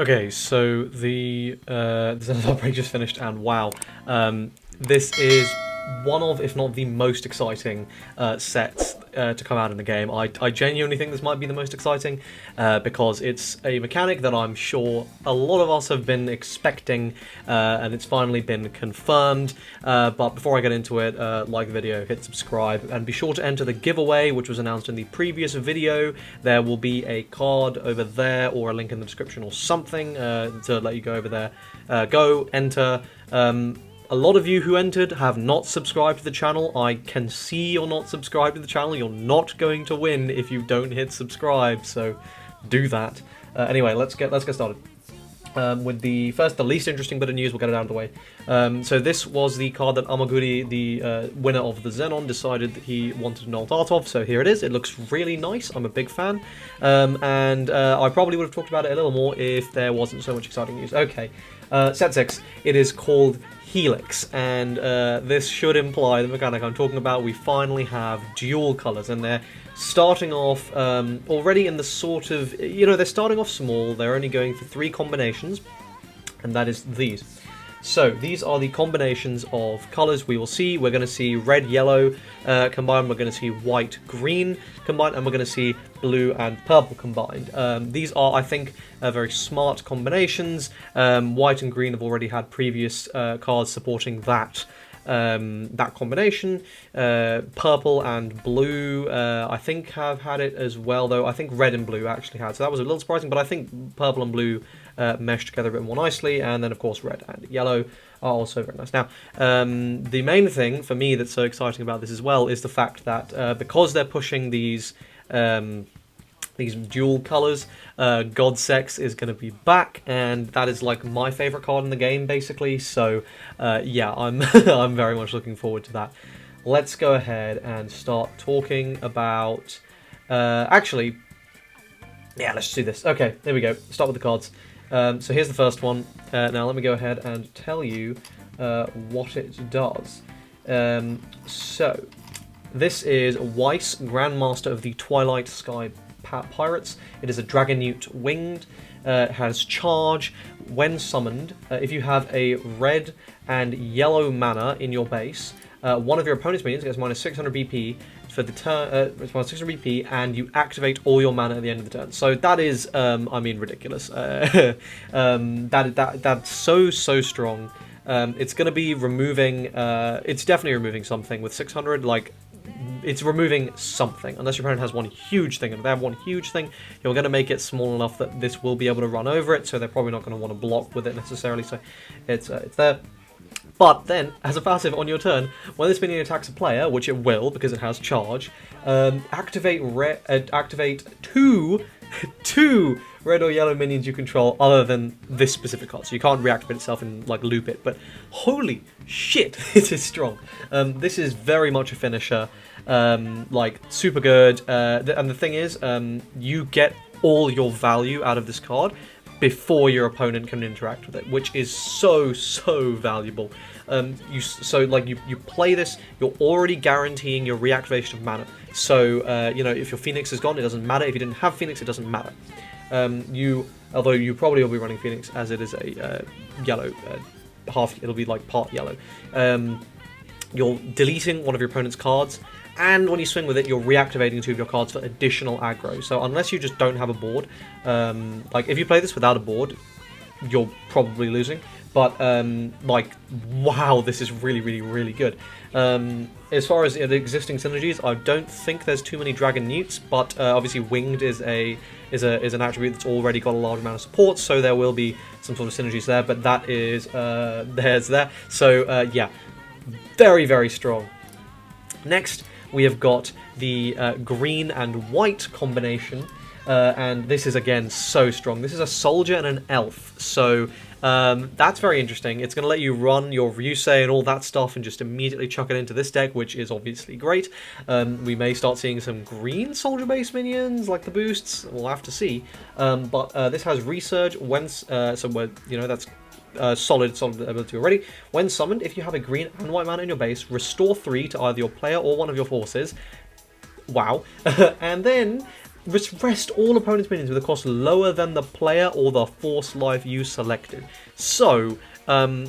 Okay, so the Zenonzard break just finished, and wow, this is one of, if not the most exciting sets to come out in the game. I genuinely think this might be the most exciting because it's a mechanic that I'm sure a lot of us have been expecting, and it's finally been confirmed. But before I get into it, like the video, hit subscribe, and be sure to enter the giveaway, which was announced in the previous video. There will be a card over there, or a link in the description, or something to let you go over there. Go, enter. A lot of you who entered have not subscribed to the channel. I can see you're not subscribed to the channel. You're not going to win if you don't hit subscribe, so do that. Anyway, let's get started. With the least interesting bit of news, we'll get it out of the way. So this was the card that Amaguri, the winner of the Zenon, decided that he wanted an alt art of, so here it is. It looks really nice, I'm a big fan, and I probably would have talked about it a little more if there wasn't so much exciting news. Okay, set 6, it is called Helix, and this should imply the mechanic I'm talking about. We finally have dual colours, and they're starting off already in the sort of, they're starting off small. They're only going for 3 combinations, and that is these. So these are the combinations of colours we will see. We're going to see red, yellow combined, we're going to see white, green combined, and we're going to see blue and purple combined. These are, I think, very smart combinations. White and green have already had previous cards supporting that combination. Purple and blue, I think, have had it as well, though I think red and blue actually had, so that was a little surprising, but I think purple and blue mesh together a bit more nicely, and then of course red and yellow are also very nice. Now, the main thing for me that's so exciting about this as well is the fact that because they're pushing these dual colours, God SECHS is going to be back, and that is like my favourite card in the game, basically, so yeah, I'm I'm very much looking forward to that. Let's go ahead and start talking about, actually, yeah, let's just do this. Okay, there we go, start with the cards. So here's the first one. Now let me go ahead and tell you what it does. So, this is Weiss, Grandmaster of the Twilight Sky Pirates. It is a Dragonute winged. It has charge. When summoned, if you have a red and yellow mana in your base, one of your opponent's minions gets minus 600 BP for the turn. It's minus 600 BP, and you activate all your mana at the end of the turn. So that is, I mean, ridiculous. That's so strong. It's going to be removing. It's definitely removing something with 600. Like, it's removing something, unless your opponent has one huge thing, and if they have one huge thing, you're going to make it small enough that this will be able to run over it, so they're probably not going to want to block with it necessarily, so it's there. But then, as a passive on your turn, when this minion attacks a player, which it will because it has charge, activate two red or yellow minions you control other than this specific card. So you can't reactivate itself and like loop it, but holy shit, it is strong. This is very much a finisher, like super good. And the thing is, you get all your value out of this card before your opponent can interact with it, which is so valuable. You play this, you're already guaranteeing your reactivation of mana. So if your Phoenix is gone, it doesn't matter. If you didn't have Phoenix, it doesn't matter. Although you probably will be running Phoenix, as it is a yellow, it'll be like part yellow. You're deleting one of your opponent's cards, and when you swing with it, you're reactivating 2 of your cards for additional aggro. So unless you just don't have a board, like if you play this without a board, you're probably losing. But wow, this is really good. As far as the existing synergies, I don't think there's too many Dragon Newts, but obviously Winged is an attribute that's already got a large amount of support, so there will be some sort of synergies there. But that is there's there. So yeah, very strong. Next, we have got the green and white combination, and this is again so strong. This is a soldier and an elf, so that's very interesting. It's going to let you run your Ryusei and all that stuff and just immediately chuck it into this deck, which is obviously great. We may start seeing some green soldier-based minions, like the boosts. We'll have to see. But this has Resurge when, that's solid ability already. When summoned, if you have a green and white mana in your base, restore 3 to either your player or one of your forces. Wow. And then rest all opponent's minions with a cost lower than the player or the force life you selected. So,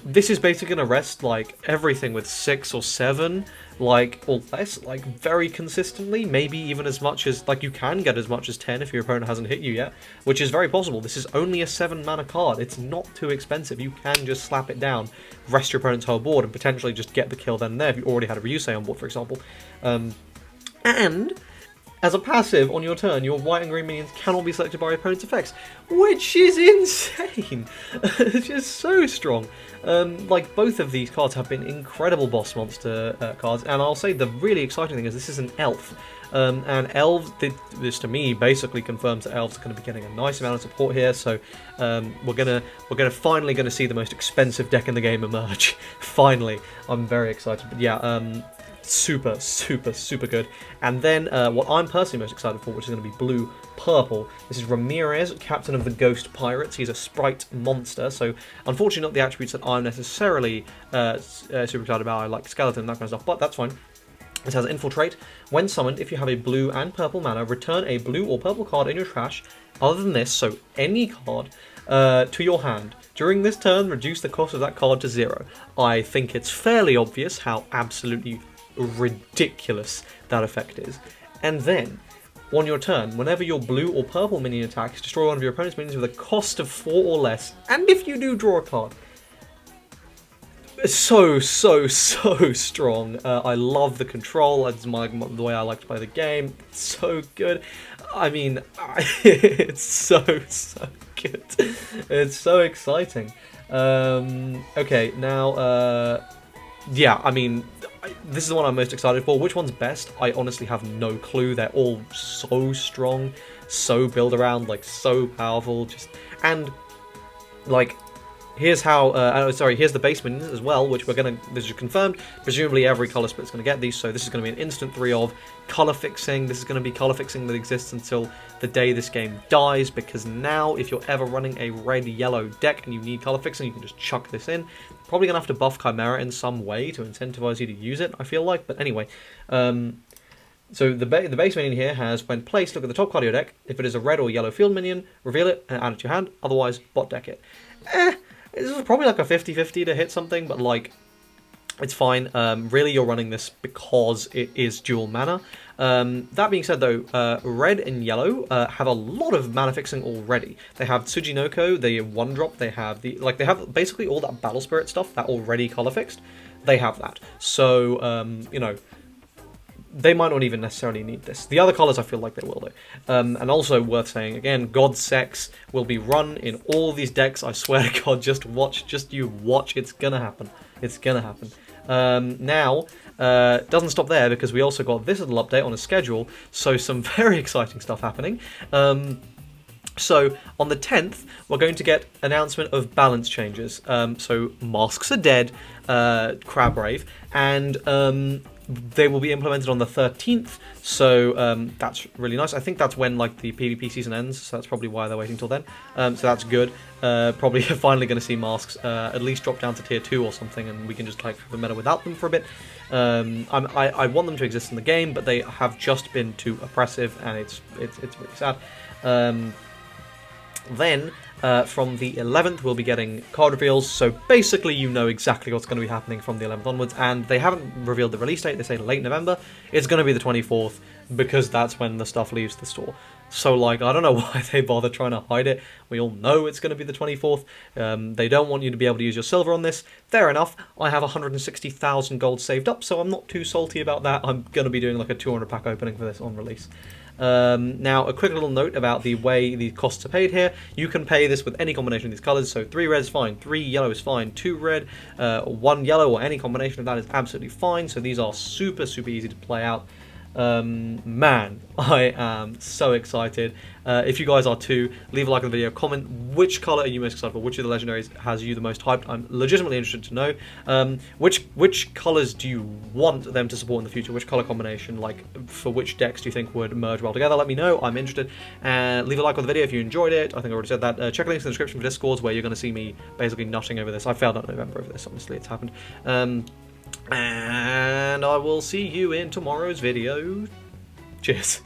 this is basically going to rest, like, everything with 6 or 7, like, or less, like, very consistently, maybe even as much as, like, you can get as much as 10 if your opponent hasn't hit you yet, which is very possible. This is only a 7 mana card. It's not too expensive. You can just slap it down, rest your opponent's whole board, and potentially just get the kill then and there if you already had a Ryusei on board, for example. And as a passive, on your turn, your white and green minions cannot be selected by your opponent's effects, which is insane! It's just so strong. Like, both of these cards have been incredible boss monster cards, and I'll say the really exciting thing is this is an elf. And elves, this to me basically confirms that elves are going to be getting a nice amount of support here, so we're finally gonna see the most expensive deck in the game emerge. Finally. I'm very excited. But yeah, super good. And then what I'm personally most excited for, which is going to be blue-purple. This is Ramirez, captain of the Ghost Pirates. He's a sprite monster, so unfortunately not the attributes that I'm necessarily super excited about. I like skeleton and that kind of stuff, but that's fine. This has Infiltrate. When summoned, if you have a blue and purple mana, return a blue or purple card in your trash, other than this, so any card, to your hand. During this turn, reduce the cost of that card to 0. I think it's fairly obvious how absolutely ridiculous that effect is. And then, on your turn, whenever your blue or purple minion attacks, destroy one of your opponent's minions with a cost of 4 or less, and if you do draw a card. So strong. I love the control. It's the way I like to play the game. It's so good. I mean, it's so good. It's so exciting. Okay, now, yeah, I mean, this is the one I'm most excited for. Which one's best? I honestly have no clue. They're all so strong, so build around, like, so powerful. And, like, here's how, here's the base minions as well, which this is confirmed. Presumably every colour split's going to get these, so this is going to be an instant 3 of colour fixing. This is going to be colour fixing that exists until the day this game dies, because now, if you're ever running a red-yellow deck and you need colour fixing, you can just chuck this in. Probably going to have to buff Chimera in some way to incentivize you to use it, I feel like, but anyway. So the base minion here has, when placed, look at the top card of your deck. If it is a red or yellow field minion, reveal it and add it to your hand, otherwise bot deck it. This is probably like a 50-50 to hit something, but like, it's fine. Really, you're running this because it is dual mana. That being said, though, red and yellow have a lot of mana fixing already. They have Tsujinoko, the 1-drop. They have they have basically all that Battle Spirit stuff that already color fixed. They have that. So you know, they might not even necessarily need this. The other colours I feel like they will, though. And also worth saying, again, God SECHS will be run in all these decks. I swear to God, just watch. Just you watch. It's gonna happen. It's gonna happen. Now, doesn't stop there, because we also got this little update on a schedule. So some very exciting stuff happening. So on the 10th, we're going to get announcement of balance changes. So masks are dead, Crabbrave, and they will be implemented on the 13th, so that's really nice. I think that's when, like, the PvP season ends, so that's probably why they're waiting till then. So that's good. Probably finally going to see masks at least drop down to tier 2 or something, and we can just, like, have a meta without them for a bit. I want them to exist in the game, but they have just been too oppressive, and it's really sad. Then, from the 11th, we'll be getting card reveals, so basically you know exactly what's going to be happening from the 11th onwards, and they haven't revealed the release date. They say late November. It's going to be the 24th, because that's when the stuff leaves the store. So, like, I don't know why they bother trying to hide it. We all know it's going to be the 24th. They don't want you to be able to use your silver on this. Fair enough. I have 160,000 gold saved up, so I'm not too salty about that. I'm going to be doing, like, a 200 pack opening for this on release. Now, a quick little note about the way the costs are paid here. You can pay this with any combination of these colours, so 3 red is fine, 3 yellow is fine, 2 red, 1 yellow, or any combination of that is absolutely fine, so these are super easy to play out. Man, I am so excited. If you guys are too, leave a like on the video, comment which colour are you most excited for, which of the legendaries has you the most hyped. I'm legitimately interested to know. Which colours do you want them to support in the future, which colour combination, like, for which decks do you think would merge well together? Let me know, I'm interested. Leave a like on the video if you enjoyed it. I think I already said that. Check links in the description for Discords, where you're going to see me basically nutting over this. I failed out November over this, honestly, it's happened. And I will see you in tomorrow's video. Cheers.